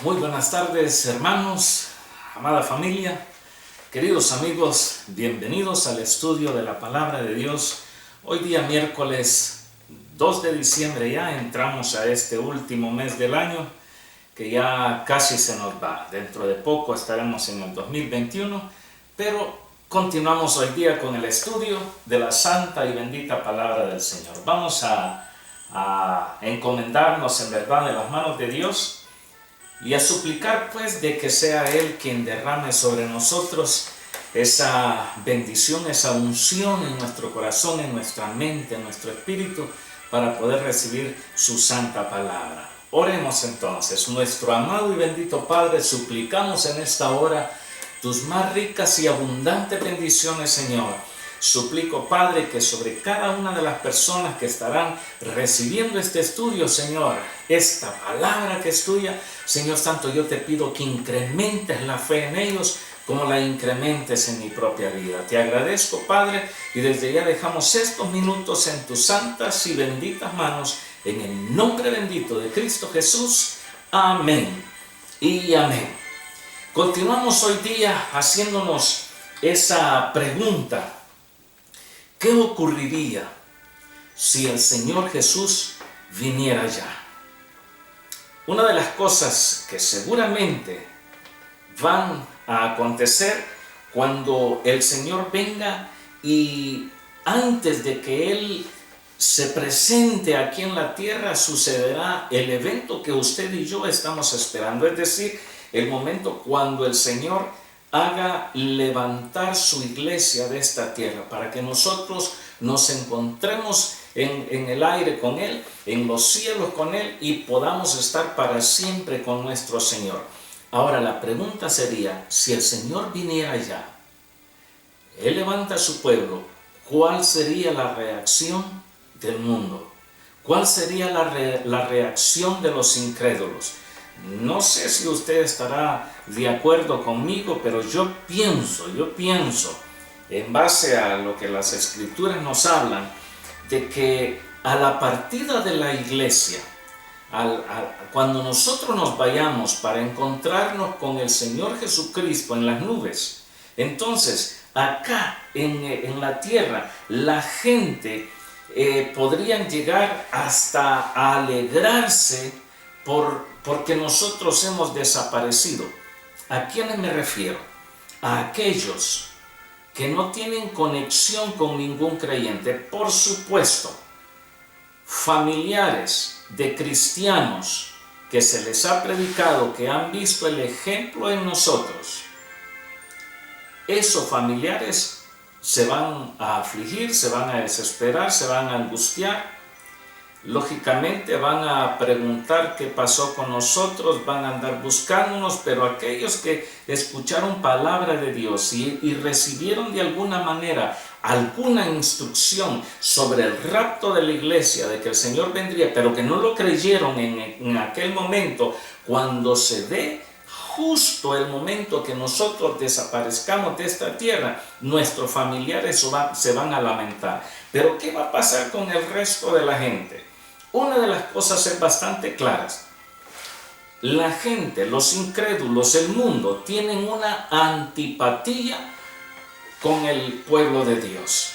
Muy buenas tardes, hermanos, amada familia, queridos amigos, bienvenidos al estudio de la Palabra de Dios. Hoy día miércoles 2 de diciembre ya entramos a este último mes del año que ya casi se nos va. Dentro de poco estaremos en el 2021, pero continuamos hoy día con el estudio de la santa y bendita Palabra del Señor. Vamos a encomendarnos en verdad en las manos de Dios y a suplicar pues de que sea Él quien derrame sobre nosotros esa bendición, esa unción en nuestro corazón, en nuestra mente, en nuestro espíritu, para poder recibir su santa palabra. Oremos entonces. Nuestro amado y bendito Padre, suplicamos en esta hora tus más ricas y abundantes bendiciones, Señor. Suplico, Padre, que sobre cada una de las personas que estarán recibiendo este estudio, Señor, esta palabra que es tuya, Señor Santo, yo te pido que incrementes la fe en ellos como la incrementes en mi propia vida. Te agradezco, Padre, y desde ya dejamos estos minutos en tus santas y benditas manos, en el nombre bendito de Cristo Jesús. Amén y amén. Continuamos hoy día haciéndonos esa pregunta: ¿qué ocurriría si el Señor Jesús viniera ya? Una de las cosas que seguramente van a acontecer cuando el Señor venga, y antes de que Él se presente aquí en la tierra, sucederá el evento que usted y yo estamos esperando, es decir, el momento cuando el Señor haga levantar su iglesia de esta tierra, para que nosotros nos encontremos en el aire con Él, en los cielos con Él, y podamos estar para siempre con nuestro Señor. Ahora la pregunta sería, si el Señor viniera ya, Él levanta a su pueblo, ¿cuál sería la reacción del mundo? ¿Cuál sería la reacción de los incrédulos? No sé si usted estará de acuerdo conmigo, pero yo pienso, en base a lo que las Escrituras nos hablan, de que a la partida de la iglesia, cuando nosotros nos vayamos para encontrarnos con el Señor Jesucristo en las nubes, entonces acá en la tierra la gente podrían llegar hasta a alegrarse porque nosotros hemos desaparecido. ¿A quiénes me refiero? A aquellos que no tienen conexión con ningún creyente. Por supuesto, familiares de cristianos que se les ha predicado, que han visto el ejemplo en nosotros, esos familiares se van a afligir, se van a desesperar, se van a angustiar. Lógicamente van a preguntar qué pasó con nosotros, van a andar buscándonos, pero aquellos que escucharon palabra de Dios y recibieron de alguna manera alguna instrucción sobre el rapto de la iglesia, de que el Señor vendría, pero que no lo creyeron en aquel momento, cuando se dé justo el momento que nosotros desaparezcamos de esta tierra, nuestros familiares se van a lamentar. Pero ¿qué va a pasar con el resto de la gente? Una de las cosas es bastante claras. La gente, los incrédulos, el mundo, tienen una antipatía con el pueblo de Dios.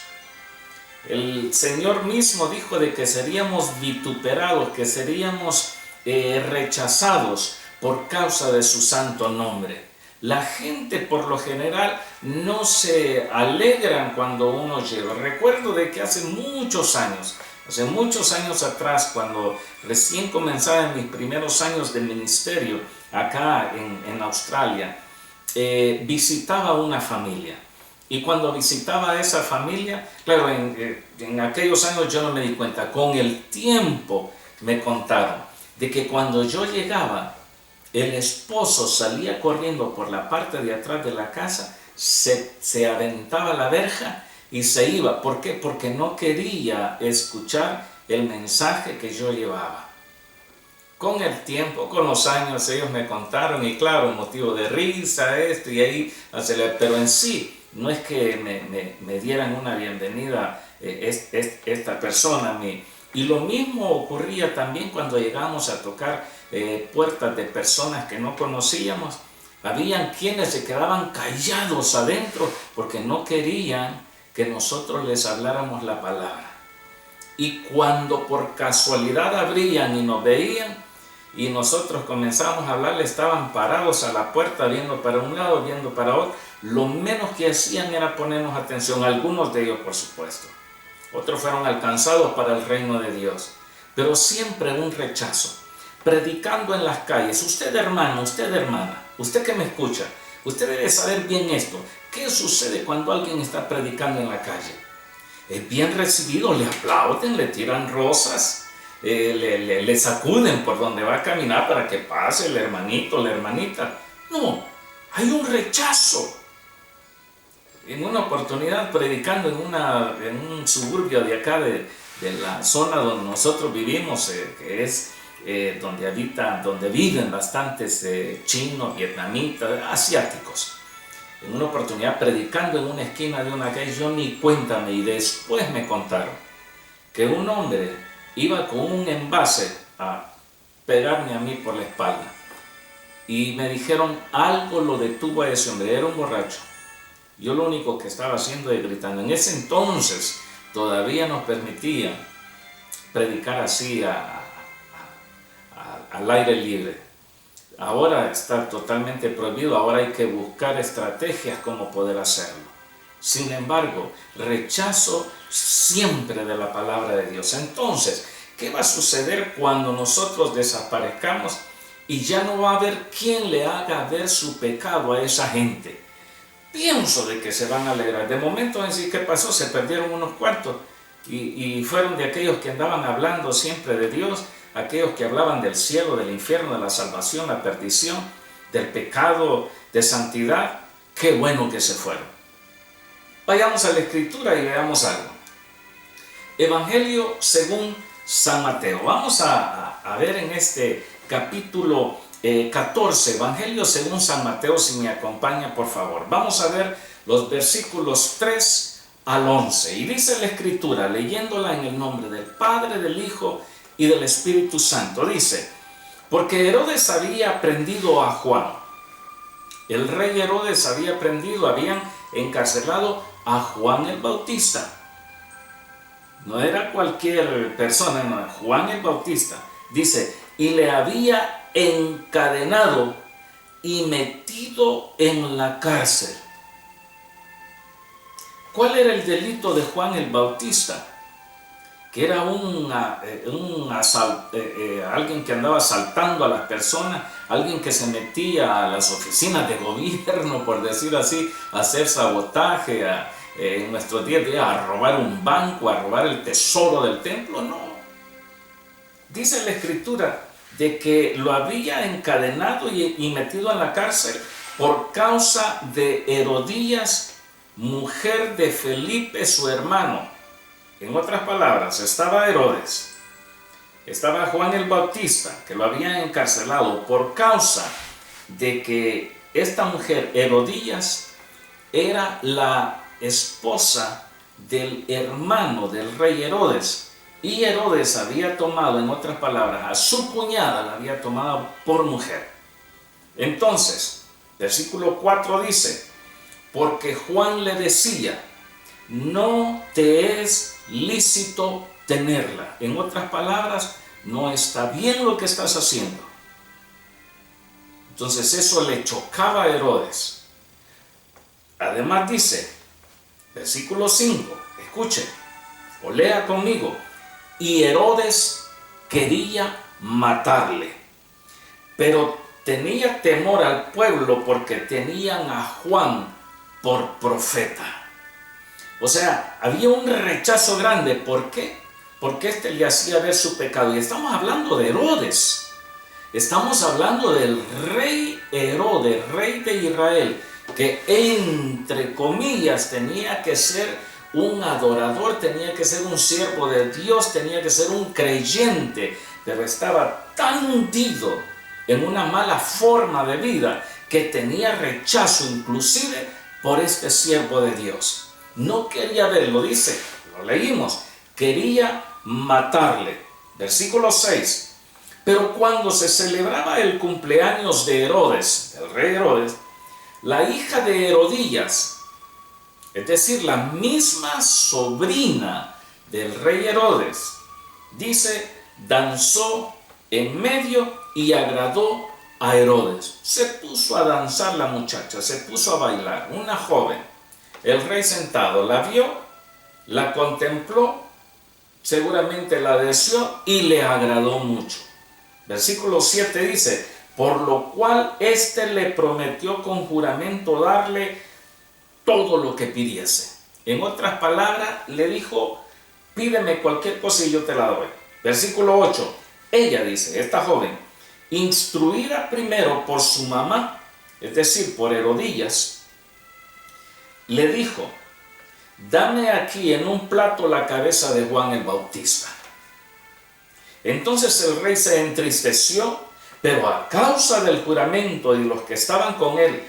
El Señor mismo dijo de que seríamos vituperados, que seríamos rechazados por causa de su santo nombre. La gente por lo general no se alegran cuando uno llega. Recuerdo de que hace muchos años atrás, cuando recién comenzaba en mis primeros años de ministerio acá en Australia, visitaba una familia. Y cuando visitaba a esa familia, claro, en aquellos años yo no me di cuenta. Con el tiempo me contaron de que cuando yo llegaba, el esposo salía corriendo por la parte de atrás de la casa, se aventaba la verja y se iba. ¿Por qué? Porque no quería escuchar el mensaje que yo llevaba. Con el tiempo, con los años, ellos me contaron, y claro, motivo de risa, esto y ahí, pero en sí, no es que me dieran una bienvenida esta persona, mi Y lo mismo ocurría también cuando llegamos a tocar puertas de personas que no conocíamos. Habían quienes se quedaban callados adentro porque no querían que nosotros les habláramos la palabra. Y cuando por casualidad abrían y nos veían y nosotros comenzamos a hablarle, estaban parados a la puerta viendo para un lado, viendo para otro. Lo menos que hacían era ponernos atención, algunos de ellos por supuesto. Otros fueron alcanzados para el reino de Dios, pero siempre un rechazo. Predicando en las calles, usted hermano, usted hermana, usted que me escucha, usted debe saber bien esto. ¿Qué sucede cuando alguien está predicando en la calle? Es bien recibido, le aplauden, le tiran rosas, le sacuden por donde va a caminar para que pase el hermanito, la hermanita. No, hay un rechazo. En una oportunidad predicando en un suburbio de acá de la zona donde nosotros vivimos, que es donde viven bastantes chinos, vietnamitas, asiáticos. En una oportunidad predicando en una esquina de una calle, yo ni cuenta me di, después me contaron que un hombre iba con un envase a pegarme a mí por la espalda. Y me dijeron, algo lo detuvo a ese hombre, era un borracho. Yo lo único que estaba haciendo es gritando. En ese entonces todavía nos permitía predicar así al aire libre. Ahora está totalmente prohibido, ahora hay que buscar estrategias como poder hacerlo. Sin embargo, rechazo siempre de la palabra de Dios. Entonces, ¿qué va a suceder cuando nosotros desaparezcamos y ya no va a haber quien le haga ver su pecado a esa gente? Pienso de que se van a alegrar. De momento van a decir, ¿qué pasó? Se perdieron unos cuartos y fueron de aquellos que andaban hablando siempre de Dios, aquellos que hablaban del cielo, del infierno, de la salvación, la perdición, del pecado, de santidad. Qué bueno que se fueron. Vayamos a la Escritura y veamos algo. Evangelio según San Mateo. Vamos a ver en este capítulo 14, Evangelio según San Mateo, si me acompaña por favor. Vamos a ver los versículos 3 al 11. Y dice la Escritura, leyéndola en el nombre del Padre, del Hijo y del Espíritu Santo. Dice, porque Herodes había prendido a Juan. El rey Herodes había prendido, habían encarcelado a Juan el Bautista. No era cualquier persona, no, Juan el Bautista. Dice, y le había encadenado y metido en la cárcel. ¿Cuál era el delito de Juan el Bautista? Que era alguien que andaba asaltando a las personas, alguien que se metía a las oficinas de gobierno, por decir así, a hacer sabotaje, en nuestros días a robar un banco, a robar el tesoro del templo. No. Dice la Escritura de que lo había encadenado y metido en la cárcel por causa de Herodías, mujer de Felipe, su hermano. En otras palabras, estaba Herodes, estaba Juan el Bautista, que lo habían encarcelado por causa de que esta mujer, Herodías, era la esposa del hermano del rey Herodes. Y Herodes había tomado, en otras palabras, a su cuñada la había tomado por mujer. Entonces, versículo 4 dice, porque Juan le decía, no te es lícito tenerla. En otras palabras, no está bien lo que estás haciendo. Entonces eso le chocaba a Herodes. Además dice, versículo 5, escuchen, o lea conmigo, y Herodes quería matarle, pero tenía temor al pueblo porque tenían a Juan por profeta. O sea, había un rechazo grande. ¿Por qué? Porque este le hacía ver su pecado. Y estamos hablando de Herodes. Estamos hablando del rey Herodes, rey de Israel, que entre comillas tenía que ser un adorador, tenía que ser un siervo de Dios, tenía que ser un creyente, pero estaba tan hundido en una mala forma de vida que tenía rechazo inclusive por este siervo de Dios. No quería verlo, dice, lo leímos, quería matarle. Versículo 6. Pero cuando se celebraba el cumpleaños de Herodes, el rey Herodes, la hija de Herodías, es decir, la misma sobrina del rey Herodes, dice, danzó en medio y agradó a Herodes. Se puso a danzar la muchacha, se puso a bailar, una joven. El rey sentado la vio, la contempló, seguramente la deseó y le agradó mucho. Versículo 7 dice, por lo cual éste le prometió con juramento darle todo lo que pidiese. En otras palabras, le dijo, pídeme cualquier cosa y yo te la doy. Versículo 8, ella dice, esta joven, instruida primero por su mamá, es decir, por Herodías, le dijo, dame aquí en un plato la cabeza de Juan el Bautista. Entonces el rey se entristeció, pero a causa del juramento y los que estaban con él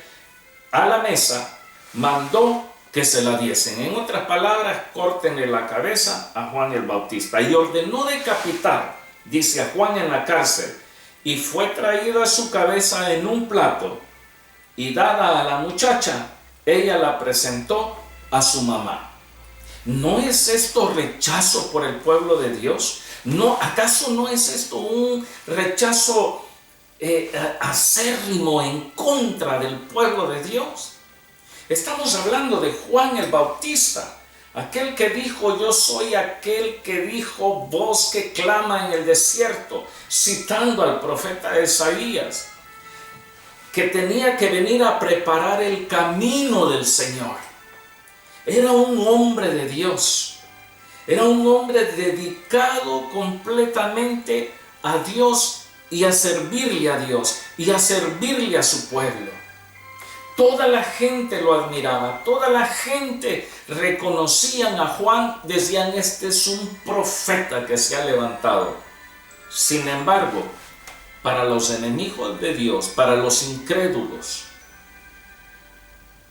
a la mesa, mandó que se la diesen. En otras palabras, córtenle la cabeza a Juan el Bautista. Y ordenó decapitar, dice, a Juan en la cárcel. Y fue traída su cabeza en un plato y dada a la muchacha, ella la presentó a su mamá. ¿No es esto rechazo por el pueblo de Dios? ¿No, acaso no es esto un rechazo acérrimo en contra del pueblo de Dios? Estamos hablando de Juan el Bautista, aquel que dijo, yo soy aquel que dijo, voz que clama en el desierto, citando al profeta Isaías, que tenía que venir a preparar el camino del Señor. Era un hombre de Dios. Era un hombre dedicado completamente a Dios y a servirle a Dios y a servirle a su pueblo. Toda la gente lo admiraba, toda la gente reconocían a Juan, decían, este es un profeta que se ha levantado. Sin embargo, para los enemigos de Dios, para los incrédulos,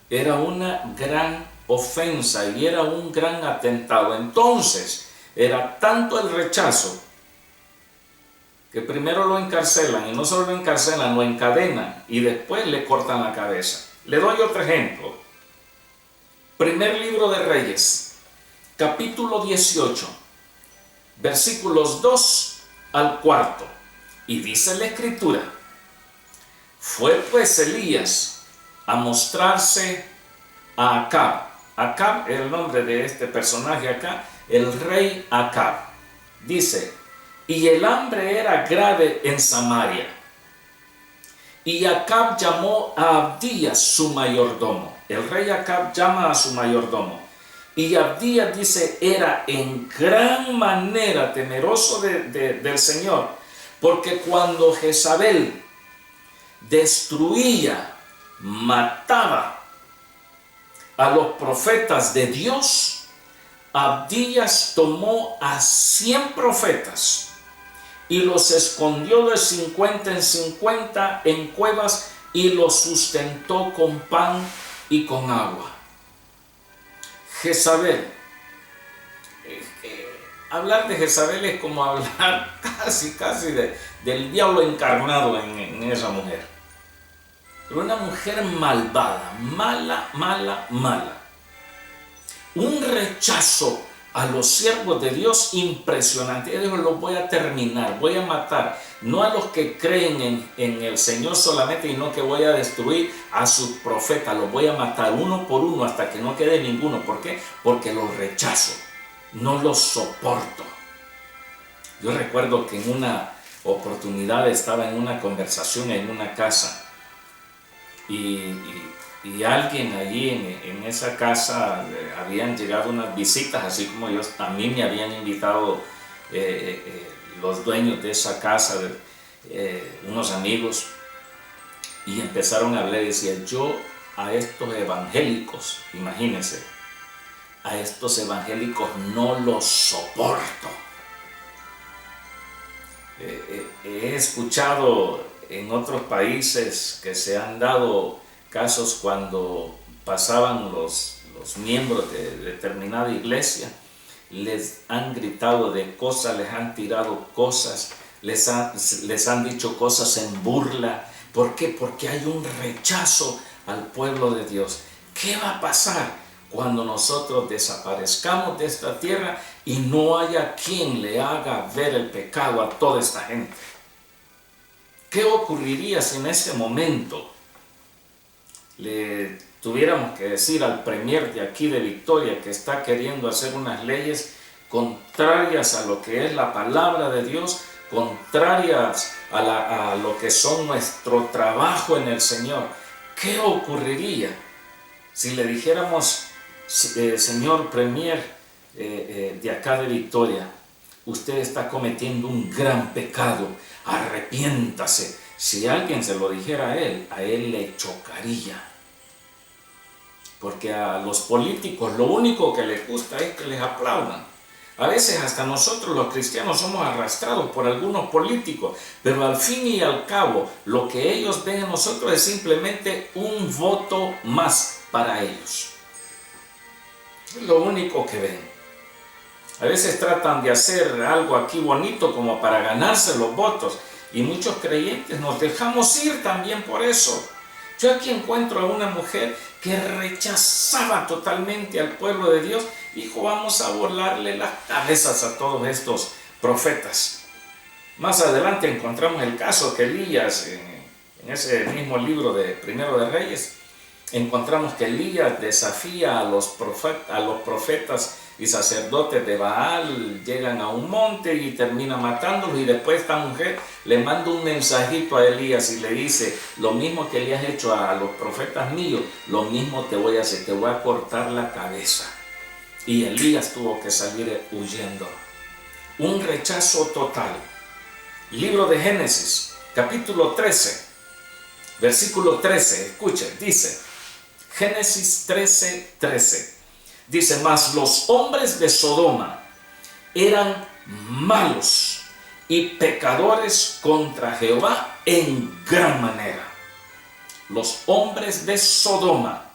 era una gran ofensa y era un gran atentado. Entonces, era tanto el rechazo que primero lo encarcelan, y no solo lo encarcelan, lo encadenan y después le cortan la cabeza. Le doy otro ejemplo. Primer libro de Reyes, capítulo 18, versículos 2 al 4. Y dice la Escritura, fue pues Elías a mostrarse a Acab. Acab es el nombre de este personaje acá, el rey Acab. Dice, y el hambre era grave en Samaria. Y Acab llamó a Abdías su mayordomo. El rey Acab llama a su mayordomo. Y Abdías, dice, era en gran manera temeroso del Señor, porque cuando Jezabel destruía, mataba a los profetas de Dios, Abdías tomó a 100 profetas y los escondió de 50 en 50 en cuevas y los sustentó con pan y con agua. Jezabel. Hablar de Jezabel es como hablar casi del diablo encarnado en esa mujer. Pero una mujer malvada, mala. Un rechazo a los siervos de Dios impresionante. Yo digo, los voy a terminar, voy a matar, no a los que creen en el Señor solamente, sino que voy a destruir a sus profetas, los voy a matar uno por uno hasta que no quede ninguno. ¿Por qué? Porque los rechazo, no los soporto. Yo recuerdo que en una oportunidad estaba en una conversación en una casa y alguien allí en esa casa habían llegado unas visitas, así como a mí me habían invitado los dueños de esa casa, unos amigos, y empezaron a hablar y decían, yo a estos evangélicos, imagínense, a estos evangélicos no los soporto. He escuchado en otros países que se han dado casos cuando pasaban los miembros de determinada iglesia les han gritado de cosas, les han tirado cosas, les han dicho cosas en burla. ¿Por qué? Porque hay un rechazo al pueblo de Dios. ¿Qué va a pasar cuando nosotros desaparezcamos de esta tierra y no haya quien le haga ver el pecado a toda esta gente? ¿Qué ocurriría si en ese momento le tuviéramos que decir al premier de aquí de Victoria, que está queriendo hacer unas leyes contrarias a lo que es la palabra de Dios, contrarias a lo que son nuestro trabajo en el Señor? ¿Qué ocurriría si le dijéramos, señor premier de acá de Victoria, usted está cometiendo un gran pecado, arrepiéntase? Si alguien se lo dijera a él le chocaría. Porque a los políticos lo único que les gusta es que les aplaudan. A veces hasta nosotros los cristianos somos arrastrados por algunos políticos, pero al fin y al cabo lo que ellos ven en nosotros es simplemente un voto más para ellos. Es lo único que ven. A veces tratan de hacer algo aquí bonito como para ganarse los votos, y muchos creyentes nos dejamos ir también por eso. Yo aquí encuentro a una mujer que rechazaba totalmente al pueblo de Dios. Dijo, vamos a volarle las cabezas a todos estos profetas. Más adelante encontramos el caso que Elías, en ese mismo libro de Primero de Reyes, encontramos que Elías desafía a los profetas y sacerdotes de Baal, llegan a un monte y termina matándolos, y después esta mujer le manda un mensajito a Elías y le dice, lo mismo que le has hecho a los profetas míos, lo mismo te voy a hacer, te voy a cortar la cabeza. Y Elías tuvo que salir huyendo. Un rechazo total. Libro de Génesis, capítulo 13, versículo 13, escuchen, dice, Génesis 13. Dice, mas los hombres de Sodoma eran malos y pecadores contra Jehová en gran manera. Los hombres de Sodoma.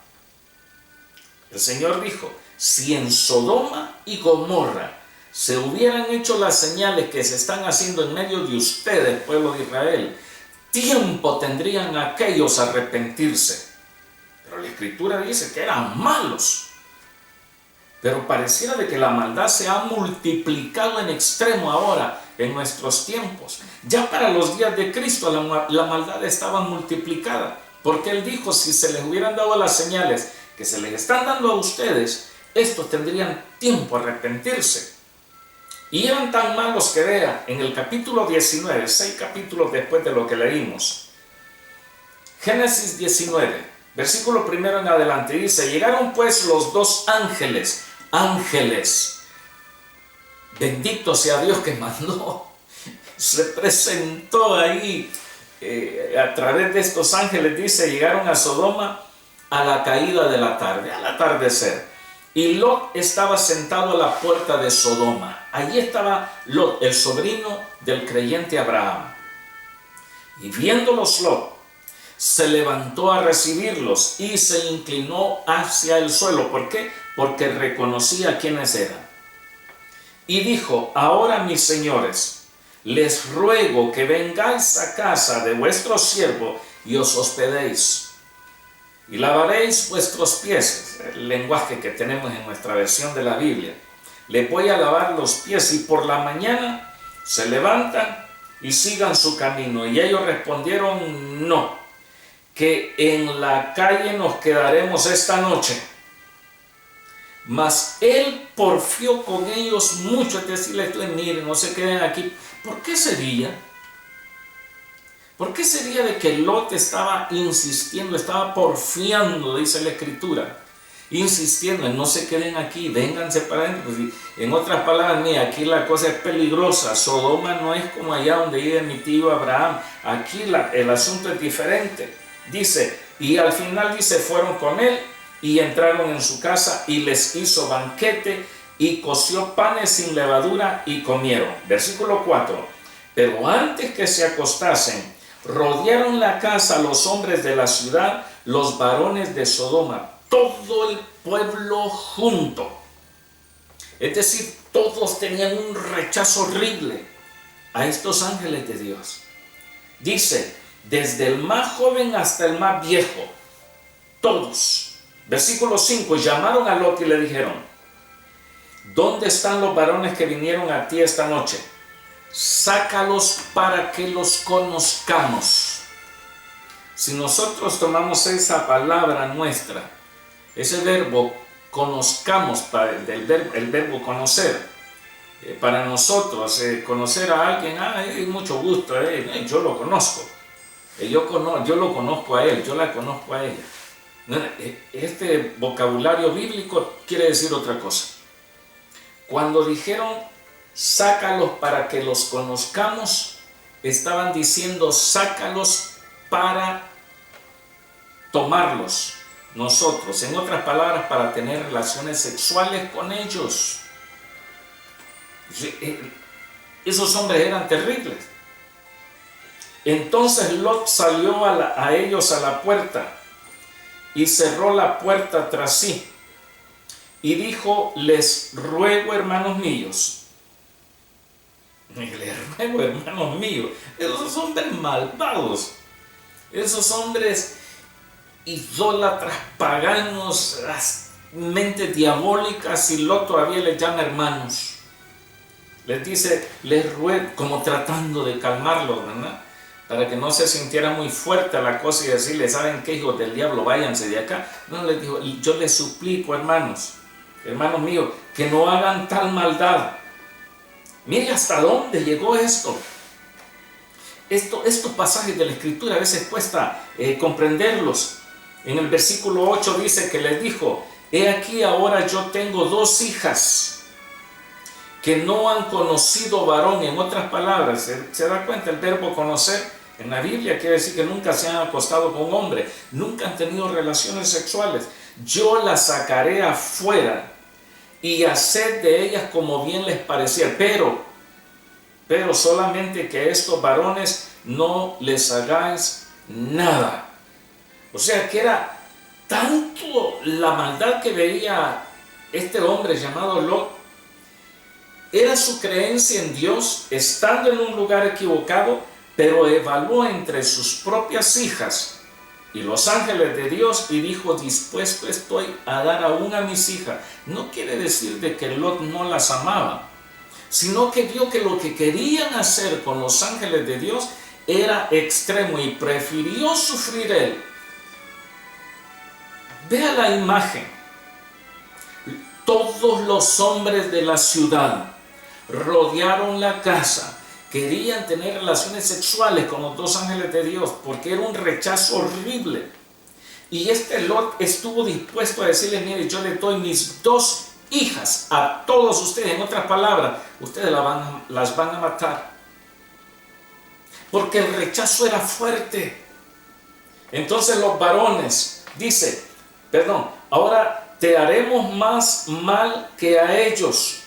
El Señor dijo, si en Sodoma y Gomorra se hubieran hecho las señales que se están haciendo en medio de ustedes, pueblo de Israel, tiempo tendrían aquellos a arrepentirse. Pero la Escritura dice que eran malos. Pero pareciera de que la maldad se ha multiplicado en extremo ahora, en nuestros tiempos. Ya para los días de Cristo la maldad estaba multiplicada. Porque Él dijo, si se les hubieran dado las señales que se les están dando a ustedes, estos tendrían tiempo a arrepentirse. Y eran tan malos que vea, en el capítulo 19, 6 capítulos después de lo que leímos, Génesis 19, versículo 1 en adelante, dice, llegaron pues los dos ángeles, bendito sea Dios que mandó, se presentó ahí a través de estos ángeles, dice, llegaron a Sodoma a la caída de la tarde, al atardecer, y Lot estaba sentado a la puerta de Sodoma. Allí estaba Lot, el sobrino del creyente Abraham, y viéndolos Lot se levantó a recibirlos y se inclinó hacia el suelo. ¿Por qué? Porque reconocía quiénes eran. Y dijo, ahora mis señores, les ruego que vengáis a casa de vuestro siervo y os hospedéis. Y lavaréis vuestros pies, el lenguaje que tenemos en nuestra versión de la Biblia. Les voy a lavar los pies, y por la mañana se levantan y sigan su camino. Y ellos respondieron, no, que en la calle nos quedaremos esta noche. Mas él porfió con ellos mucho, es decirles, miren, no se queden aquí. ¿Por qué sería? ¿Por qué sería de que Lot estaba insistiendo, estaba porfiando, dice la Escritura, insistiendo en no se queden aquí, vénganse para adentro? Pues, en otras palabras, mira, aquí la cosa es peligrosa. Sodoma no es como allá donde vive mi tío Abraham. Aquí el asunto es diferente. Dice, y al final dice, fueron con él y entraron en su casa y les hizo banquete y coció panes sin levadura y comieron. Versículo 4. Pero antes que se acostasen, rodearon la casa los hombres de la ciudad, los varones de Sodoma, todo el pueblo junto. Es decir, todos tenían un rechazo horrible a estos ángeles de Dios. Dice, desde el más joven hasta el más viejo, todos. Versículo 5, llamaron a Lot y le dijeron, ¿dónde están los varones que vinieron a ti esta noche? Sácalos para que los conozcamos. Si nosotros tomamos esa palabra nuestra, ese verbo conozcamos, el verbo conocer, para nosotros conocer a alguien, mucho gusto, yo lo conozco, yo lo conozco a él, yo la conozco a ella. Este vocabulario bíblico quiere decir otra cosa. Cuando dijeron sácalos para que los conozcamos, estaban diciendo sácalos para tomarlos nosotros, en otras palabras, para tener relaciones sexuales con ellos. Esos hombres eran terribles. Entonces Lot salió a ellos a la puerta y cerró la puerta tras sí y dijo, les ruego, hermanos míos, esos hombres malvados, esos hombres idólatras, paganos, las mentes diabólicas, y Lot todavía les llama hermanos. Les dice, les ruego, como tratando de calmarlos, ¿verdad? Para que no se sintiera muy fuerte la cosa y decirle, ¿saben qué, hijos del diablo? Váyanse de acá. No, les dijo, yo les suplico, hermanos míos, que no hagan tal maldad. Mire hasta dónde llegó esto. Estos pasajes de la Escritura a veces cuesta comprenderlos. En el versículo 8 dice que les dijo, he aquí ahora yo tengo 2 hijas que no han conocido varón. En otras palabras, ¿se da cuenta el verbo conocer? En la Biblia quiere decir que nunca se han acostado con hombre, nunca han tenido relaciones sexuales. Yo las sacaré afuera y haced de ellas como bien les parecía, pero solamente que a estos varones no les hagáis nada. O sea que era tanto la maldad que veía este hombre llamado Lot, era su creencia en Dios, estando en un lugar equivocado, pero evaluó entre sus propias hijas y los ángeles de Dios y dijo, dispuesto estoy a dar aún a mis hijas. No quiere decir de que Lot no las amaba, sino que vio que lo que querían hacer con los ángeles de Dios era extremo y prefirió sufrir él. Vea la imagen. Todos los hombres de la ciudad rodearon la casa, querían tener relaciones sexuales con los 2 ángeles de Dios, porque era un rechazo horrible. Y este Lot estuvo dispuesto a decirle, mire, yo le doy mis 2 hijas a todos ustedes. En otras palabras, ustedes las van a matar. Porque el rechazo era fuerte. Entonces los varones, dice, ahora te haremos más mal que a ellos.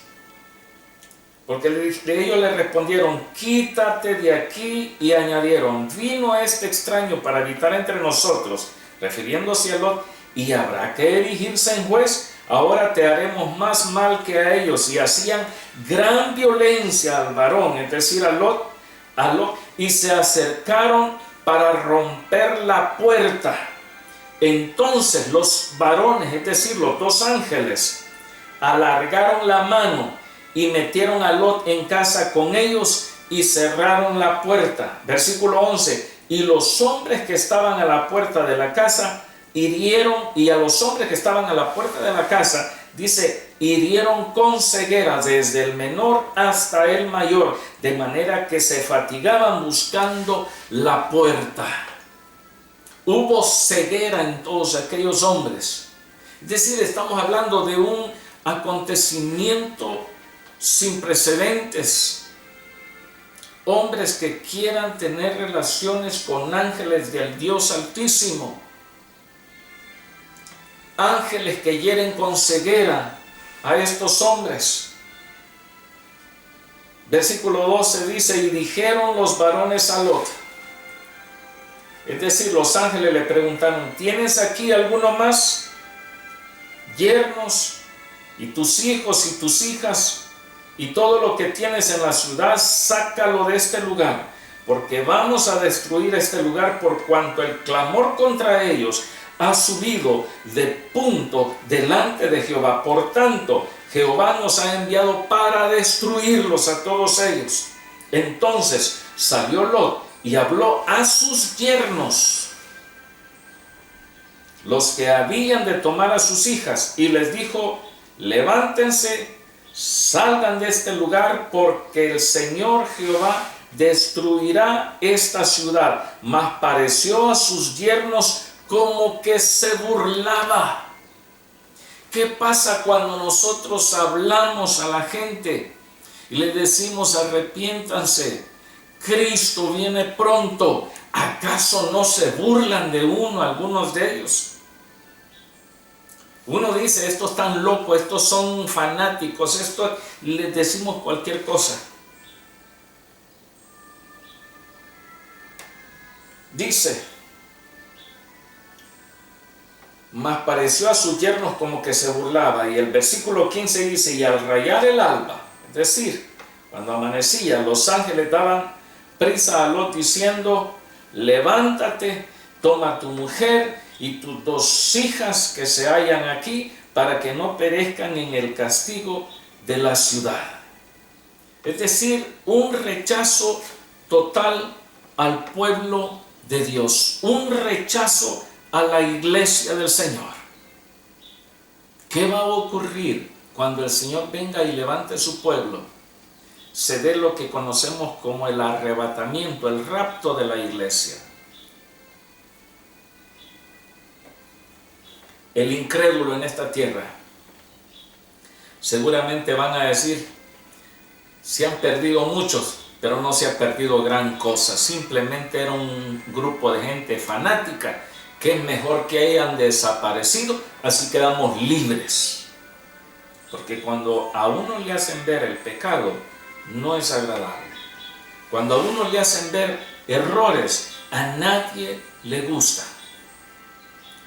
Porque ellos le respondieron, quítate de aquí, y añadieron, vino este extraño para habitar entre nosotros, refiriéndose a Lot, y habrá que erigirse en juez, ahora te haremos más mal que a ellos. Y hacían gran violencia al varón, es decir, a Lot, y se acercaron para romper la puerta. Entonces los varones, es decir, los 2 ángeles, alargaron la mano y metieron a Lot en casa con ellos y cerraron la puerta. Versículo 11, y los hombres que estaban a la puerta de la casa hirieron, y a los hombres que estaban a la puerta de la casa, dice, hirieron con ceguera desde el menor hasta el mayor, de manera que se fatigaban buscando la puerta. Hubo ceguera en todos aquellos hombres. Es decir, estamos hablando de un acontecimiento sin precedentes. Hombres que quieran tener relaciones con ángeles del Dios Altísimo. Ángeles que hieren con ceguera a estos hombres. Versículo 12 dice, y dijeron los varones a Lot. Es decir, los ángeles le preguntaron, ¿tienes aquí alguno más? Yernos y tus hijos y tus hijas y todo lo que tienes en la ciudad, sácalo de este lugar, porque vamos a destruir este lugar por cuanto el clamor contra ellos ha subido de punto delante de Jehová. Por tanto, Jehová nos ha enviado para destruirlos a todos ellos. Entonces salió Lot y habló a sus yernos, los que habían de tomar a sus hijas, y les dijo: levántense, salgan de este lugar, porque el Señor Jehová destruirá esta ciudad. Mas pareció a sus yernos como que se burlaba. ¿Qué pasa cuando nosotros hablamos a la gente y le decimos: arrepiéntanse, Cristo viene pronto? ¿Acaso no se burlan de uno algunos de ellos? Uno dice: estos están locos, estos son fanáticos, esto, les decimos cualquier cosa. Dice: mas pareció a sus yernos como que se burlaba. Y el versículo 15 dice: y al rayar el alba, es decir, cuando amanecía, los ángeles daban prisa a Lot diciendo: levántate, toma tu mujer y tus 2 hijas que se hallan aquí, para que no perezcan en el castigo de la ciudad. Es decir, un rechazo total al pueblo de Dios, un rechazo a la iglesia del Señor. ¿Qué va a ocurrir cuando el Señor venga y levante su pueblo? Se dé lo que conocemos como el arrebatamiento, el rapto de la iglesia. El incrédulo en esta tierra, seguramente van a decir: se han perdido muchos, pero no se ha perdido gran cosa. Simplemente era un grupo de gente fanática, que es mejor que hayan desaparecido, así quedamos libres. Porque cuando a uno le hacen ver el pecado, no es agradable. Cuando a uno le hacen ver errores, a nadie le gusta.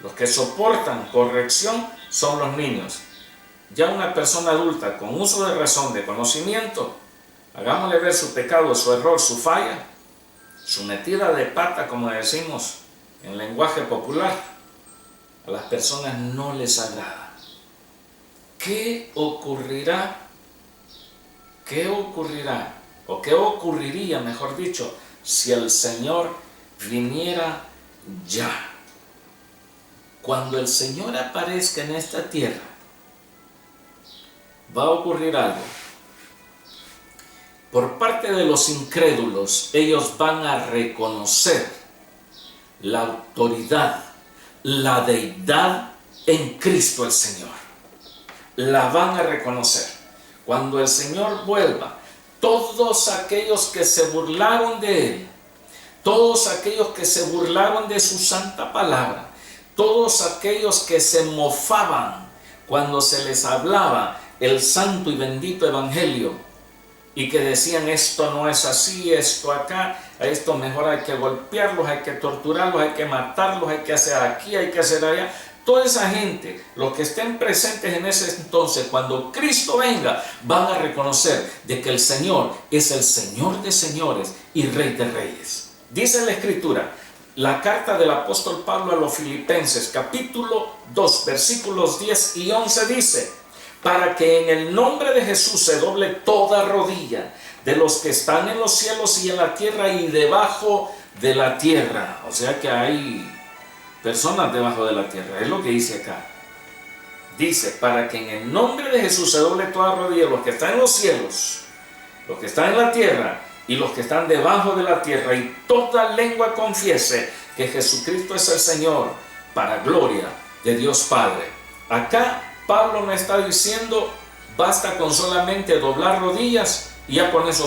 Los que soportan corrección son los niños. Ya una persona adulta con uso de razón, de conocimiento, hagámosle ver su pecado, su error, su falla, su metida de pata, como decimos en lenguaje popular, a las personas no les agrada. ¿Qué ocurrirá? ¿Qué ocurrirá? O qué ocurriría, mejor dicho, si el Señor viniera ya? Cuando el Señor aparezca en esta tierra, va a ocurrir algo. Por parte de los incrédulos, ellos van a reconocer la autoridad, la deidad en Cristo el Señor. La van a reconocer. Cuando el Señor vuelva, todos aquellos que se burlaron de Él, todos aquellos que se burlaron de su santa palabra, todos aquellos que se mofaban cuando se les hablaba el santo y bendito evangelio, y que decían: esto no es así, esto acá, a esto mejor hay que golpearlos, hay que torturarlos, hay que matarlos, hay que hacer aquí, hay que hacer allá. Toda esa gente, los que estén presentes en ese entonces, cuando Cristo venga, van a reconocer de que el Señor es el Señor de señores y Rey de reyes. Dice la Escritura, la carta del apóstol Pablo a los Filipenses, capítulo 2, versículos 10 y 11 dice: para que en el nombre de Jesús se doble toda rodilla de los que están en los cielos y en la tierra y debajo de la tierra. O sea que hay personas debajo de la tierra, es lo que dice acá. Dice: para que en el nombre de Jesús se doble toda rodilla de los que están en los cielos, los que están en la tierra y los que están debajo de la tierra, y toda lengua confiese que Jesucristo es el Señor, para gloria de Dios Padre. Acá Pablo no está diciendo: basta con solamente doblar rodillas y ya con eso